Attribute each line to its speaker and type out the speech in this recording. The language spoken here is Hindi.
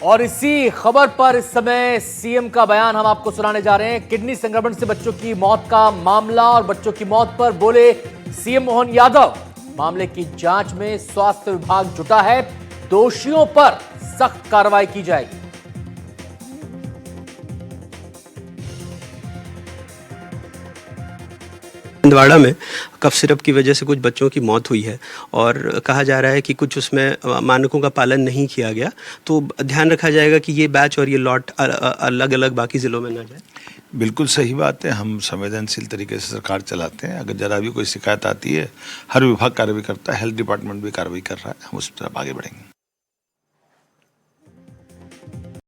Speaker 1: और इसी खबर पर इस समय सीएम का बयान हम आपको सुनाने जा रहे हैं। किडनी संक्रमण से बच्चों की मौत का मामला और बच्चों की मौत पर बोले सीएम मोहन यादव, मामले की जांच में स्वास्थ्य विभाग जुटा है, दोषियों पर सख्त कार्रवाई की जाएगी।
Speaker 2: छिंदवाड़ा में कफ सिरप की वजह से कुछ बच्चों की मौत हुई है और कहा जा रहा है कि कुछ उसमें मानकों का पालन नहीं किया गया, तो ध्यान रखा जाएगा कि ये बैच और ये लॉट अलग अलग बाकी ज़िलों में ना जाए।
Speaker 3: बिल्कुल सही बात है। हम संवेदनशील तरीके से सरकार चलाते हैं। अगर जरा भी कोई शिकायत आती है, हर विभाग कार्रवाई करता है, हेल्थ डिपार्टमेंट भी कार्रवाई कर रहा है, हम उस तरफ आगे बढ़ेंगे।